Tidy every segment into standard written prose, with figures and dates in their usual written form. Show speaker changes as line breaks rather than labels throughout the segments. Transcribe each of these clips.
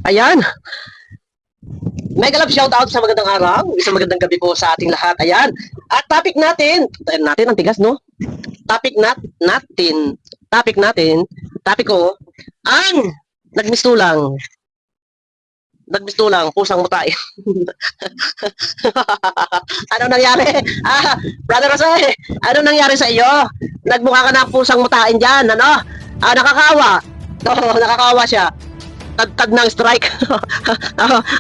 Ayan. Mega love shoutout sa magandang araw. Isang magandang gabi po sa ating lahat. Ayan. At topic natin ang tigas, no? Topic ko, ang nagmistulang, pusang mutay. Ano nangyari? Brother Jose, ano nangyari sa iyo? Nagmukha ka na pusang mutain dyan, ano? Nakakawa. Nakakawa siya. Tad ng strike.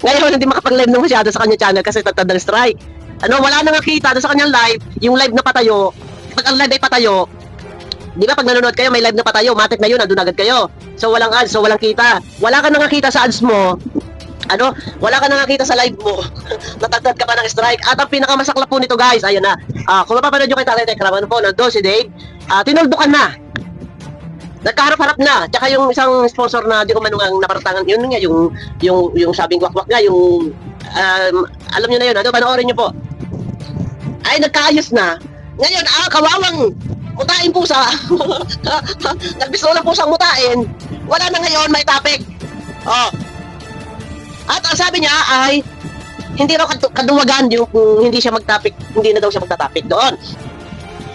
Ngayon hindi makapag-live na masyado sa kanyang channel kasi tad ng strike. Wala nang nakita sa kanyang live, yung live na patayo. Pag ang live ay patayo, di ba pag nanonood kayo may live na patayo, matik na yun, nandun agad kayo. So walang ads, so walang kita. Wala ka nang nakita sa ads mo. Wala ka nang nakita sa live mo. Natagdad ka pa ng strike. At ang pinakamasaklap po nito, guys, ayun na. Kung mapapanood nyo kay Tatay Tekram, ano po, nandun si Dave, tinuldukan na. Nagkaharap-harap na. Tsaka yung isang sponsor na di ko manung ang naparatangan, yun nga, yung sabing wakwak nga, yung, alam nyo na yun, panoorin nyo po. Ay, nagkaayos na. Ngayon, kawawang mutain pusa. Nagbistolang pusang mutain. Wala na ngayon, may topic. At ang sabi niya ay, hindi raw kaduwagan yung hindi siya mag-topic, hindi na daw siya magta-topic doon.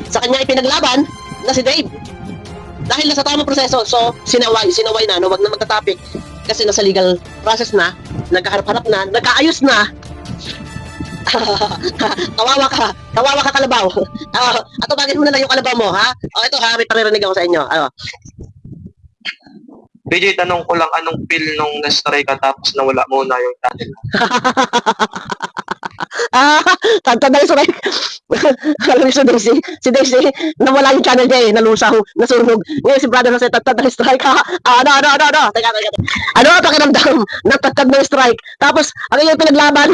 Sa kanya ipinaglaban na si Dave. Dahil nasa tamang proseso, so sinaway na, wag na magta-topic kasi nasa legal process na, nagkaharap-harap na, nagkaayos na. Kawawa ka kalabaw. Atubagin mo na lang yung kalabaw mo, ha? Ito ha, may paririnig ako sa inyo.
BJ, tanong ko lang, anong feel nung na-strike ka tapos nawala muna yung channel?
Tantad na yung strike. Alam niyo si Daisy, nawala yung channel niya nalusaw, nasunog. Ngayon si Brother Jose, tantad na yung strike. Teka. Ano ang pakiramdam? Nagtagtad na yung strike. Tapos, ang iyong pinaglaban,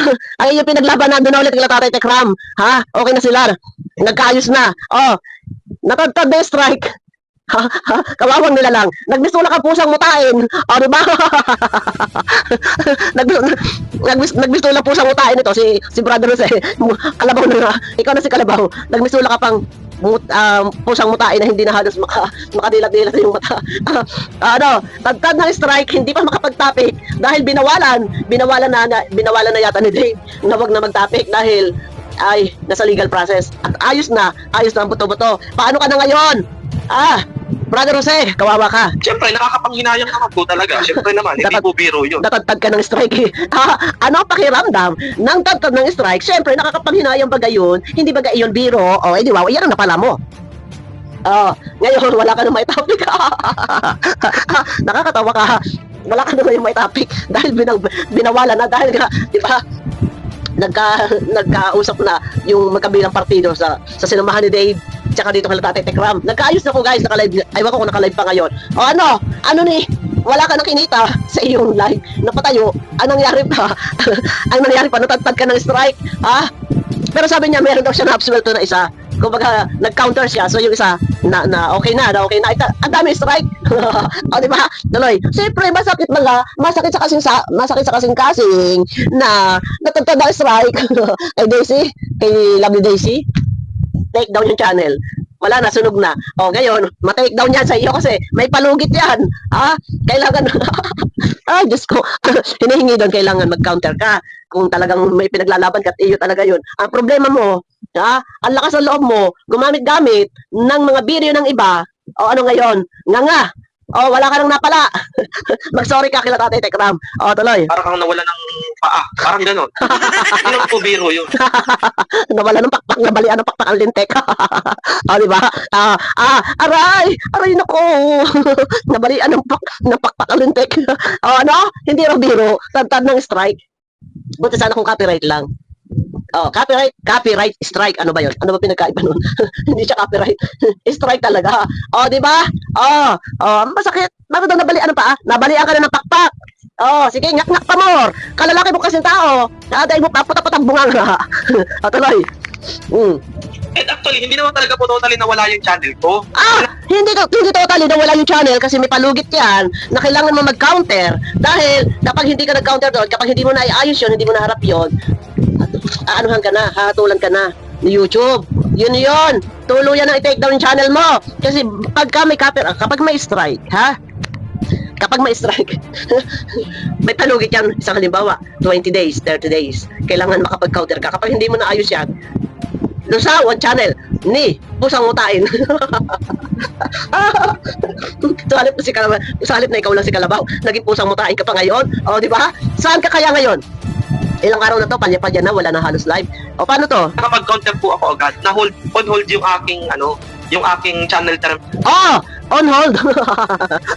nandun na ulit kila Tatay Tekram. Ha? Okay na sila. Nagkaayos na. Natagtad na yung strike. Kawawang nila lang. Nagbistula ka pusang mutain. Diba? Nagbistula pusang mutain ito si Brother Jose. Kalabaw na. Ikaw na si Kalabaw. Nagbistula ka pang pusang mutain na hindi na halos makadilat-dilat yung mata. Tagtad ng strike, hindi pa makapag-topic dahil binawalan na yata ni Dave na wag na mag-topic dahil ay nasa legal process. At ayos na ang buto-buto. Paano ka na ngayon? Brother Jose, kawawa ka.
Siyempre, nakakapanghinayang naman po talaga. Siyempre naman, hindi po biro yun.
Natagtad ka ng strike. Ano ang pakiramdam ng tagtad ng strike? Siyempre, nakakapanghinayang bagay yun. Hindi bagay yun biro. Di ba? Yan ang napala mo. Ngayon, wala ka na may topic. Nakakatawa ka. Wala ka na may topic. Dahil binawalan na. Dahil nga, di ba? Nagkausap na yung magkabilang partido sa sinamahan ni Dave tsaka dito kay Tatay Tekram. Nagkaayos na ko, guys, naka-live. Aywan ko kung naka-live pa ngayon. Ano ni? Wala ka nang kinita sa iyong live. Napatayo. Anong nangyari pa? Natagtad ka ng strike. Pero sabi niya, meron daw siya na-absuelto na isa. Kumbaga, nag-counter siya. So yung isa, na okay na. Ang dami strike. Di ba? Tuloy. Siyempre, masakit sa kasing-kasing na natagtad ng strike. Kay Daisy, kay Lovely Daisy, take down yung channel. Wala na, sunog na. Ngayon, ma-take down yan sa iyo kasi may palugit yan. Kailangan, Diyos ko, hinihingi doon, kailangan mag-counter ka. Kung talagang may pinaglalaban ka at iyo talaga yun. Ang problema mo, ang lakas ng loob mo, gumamit-gamit ng mga video ng iba, ano ngayon? Nga. Wala ka nang napala. Mag-sorry ka kila Tatay Tekram. Tuloy.
Parang kang nawala ng paa. Parang gano'n. Hindi po biro yun.
Nawala ng pakpak, nabalian ng pakpak ang lintek. Diba? Aray nako. Nabalian ng pakpak ang lintek. Hindi raw biro. Tantad ng strike. Buti sana kung copyright lang. Copyright strike. Ano ba yun? Ano ba pinagkaiba nun? Hindi siya copyright. Strike talaga. Di ba? Masakit. Bakit daw nabalian ng paa? Nabalian ka na ng pakpak. Sige, ngak-ngak pa more. Kalalaki mo kasing tao. Dahil mo paputa-putang bunganga. Tuloy.
And actually, hindi naman talaga po totally nawala yung channel ko.
Hindi totally nawala yung channel kasi may palugit yan na kailangan mo mag-counter. Dahil kapag hindi ka nag-counter doon, kapag hindi mo na iayos yun, hindi mo na harap yun, aanuhan ka na, hatulan ka na ni YouTube. Yun. Tuluyan na i-take down yung channel mo. Kasi kapag may strike, kapag may strike, may palugit yan. Isang halimbawa, 20 days, 30 days. Kailangan makapag-counter ka. Kapag hindi mo naayos yan, doon sa one channel, ni, pusang mutain. Sa halip na ikaw lang si Kalabaw, naging pusang mutain ka pa ngayon. O, di ba? Saan ka kaya ngayon? Ilang araw na to, palya-palya na, wala na halos live. O, paano to?
Nakapag-counter po ako agad. On hold yung aking, yung aking channel
Oh! On hold!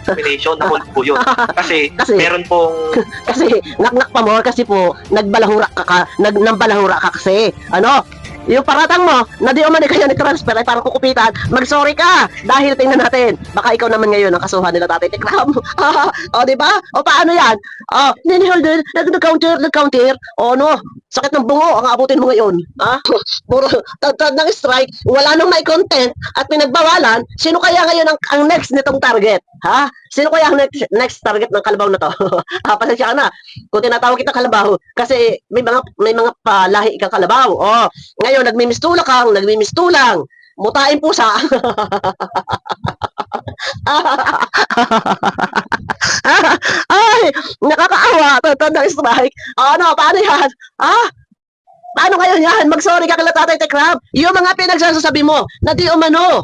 termination, na-hold po yun. Kasi,
Kasi-
meron pong,
Kasi, naknak pa mo, kasi po, nagbalahura ka nambalahura ka kasi. Ano? Yung paratang mo, na di umani kaya ni-transfer ay parang kukupitan, mag-sorry ka! Dahil tingnan natin, baka ikaw naman ngayon ang kasuhan nila Tatay Tekram. O, di ba? O, paano yan? O, nini-hold din, nag-counter. O, no? Sakit ng bungo ang abutin mo ngayon. Ha? Puro tagtag ng strike, wala nang may content at pinagbawalan, sino kaya ngayon ang next nitong target? Ha? Sino kaya ang next target ng Kalabaw na to? Pasensya ka na. Kung tinatawag kita Kalabaw, kasi may mga palahi kang Kalabaw. Oh, ngayon nagmimistulang. Mutain pusa. Ay, nakakaawa. Tanda ng strike. Ano, paano yan? Paano ngayon yan? Mag-sorry ka kala Tatay Tekram. Yung mga pinagsasabi mo na di umano.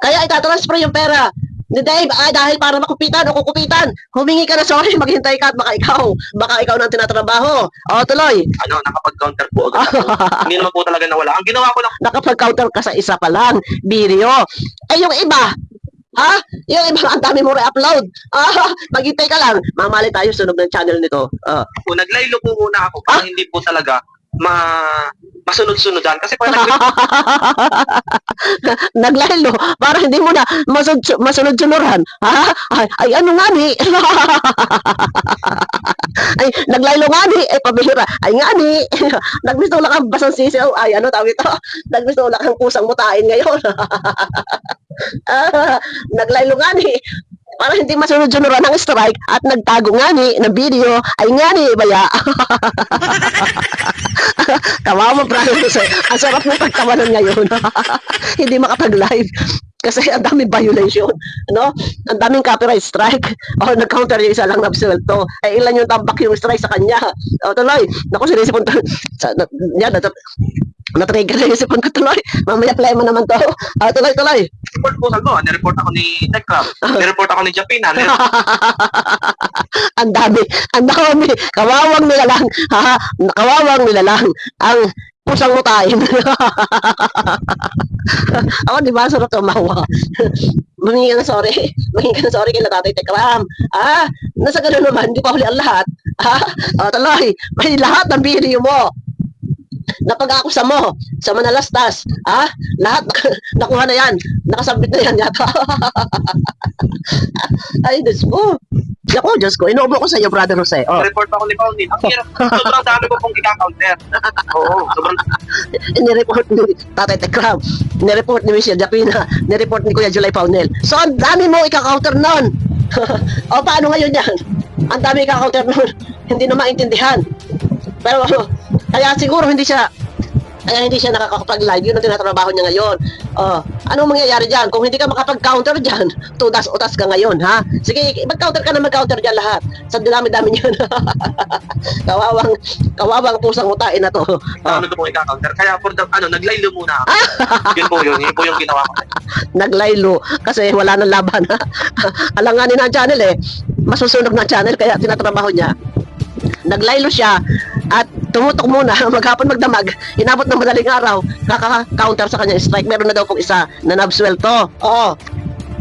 Kaya itatransfer yung pera ni Dave, dahil para makupitan o kukupitan, humingi ka na sorry, maghintay ka at baka ikaw nang tinatrabaho. O, tuloy.
nakapag-counter po agad ako. Hindi naman po talaga nawala. Ang ginawa ko lang,
Nakapag-counter ka sa isa pa lang, video. Eh, yung iba, yung iba, ang dami mo re-upload. Maghintay ka lang. Mamali tayo, sunog ng channel nito.
po, naglaylo po muna ako para hindi po talaga masunod-sunodan. Kasi pag
Naglaylo, para hindi mo na masunod-sunuran. Ay, ano nga ni? Ay, naglaylo nga ni. Ay, pabihira. Ay, nga ni. Nagbistula kang basang sisiw. Ay, ano tawag ito? Nagbistula kang pusang mutain ngayon. Naglaylo nga ni. Para hindi masunod-sunuran ng strike at nagtago nga ni ng video. Ay, nga ni, baya. Kawawa, brother. Ang sarap ng pagtawanan ngayon. Hindi makapag-live. Kasi ang daming violation. Ano? Ang daming copyright strike. O, nag-counter yung isa lang na absuelto. Eh, ilan yung tambak yung strike sa kanya. O, tuloy. Naku, sinisipon to. Yan, natrigger na yung sipon ko tuloy. Mamaya play mo naman to. Tuloy.
report po ko, nireport ako ni Techcraft, nireport ako ni Japina,
Ang dami. Kawawang nila lang. Kawawang nila lang. Ang pusang mutain. Ako, di ba, sarap tumawa. Mahingi ka na sorry kay Tatay Tekram. Nasa gano'n naman, di pa huli ang lahat. Tuloy, may lahat ng video mo. Napag-akusa mo sa Manalastas. Lahat nakuha na yan. Nakasabit na yan yata. Ay, Diyos ko. Diyos ko. Inuubo ko sa iyo, Brother Jose.
report ako ni Pauline. Ang hirap, sobrang dami ko pong ika-counter. Oo, sobrang
Nireport ni Tatay Tekram. Nireport ni Michelle Japina. Nireport ni Kuya July Paunel. So, ang dami mo ika-counter nun. O, paano ngayon yan? Ang dami ika-counter nun. Hindi na maintindihan. Pero, kaya siguro hindi siya nakakapag-live. Yun ang tinatrabaho niya ngayon. Anong mangyayari dyan? Kung hindi ka makapag-counter dyan, tudas-utas ka ngayon, ha? Sige, mag-counter ka na mag-counter dyan lahat. Sa dami-dami niyan. Kawawang pusang utain na to.
ano ko pong ika-counter. Kaya for the, naglaylo muna ako. Yun po yung ginawa ko.
Naglaylo kasi wala nang laban. Alanganin na ang channel eh. Masusunog na channel kaya tinatrabaho niya. Naglaylo siya at tumutok muna, maghapon magdamag, inabot ng madaling araw, kaka-counter sa kanya strike. Meron na daw pong isa na nabswelto. Oo.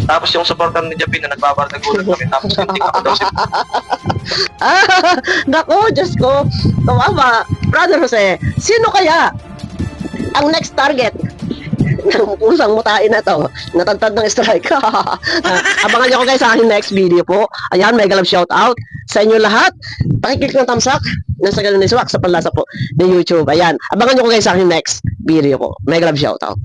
Tapos yung supporter ni Japina, nagbabardagulan kami. Tapos hindi ako daw si
Naku, Diyos ko. Kawawa. Brother Jose, sino kaya ang next target ng pusang mutain na to, natantad ng strike? Abangan nyo ko guys sa aking next video po. Ayan, mega love shout out sa inyo lahat. Pakiclick ng thumbs up nasa ganun ni Swak sa panlasa po ng YouTube. Ayan, abangan nyo ko guys sa aking next video po. Mega love shout out.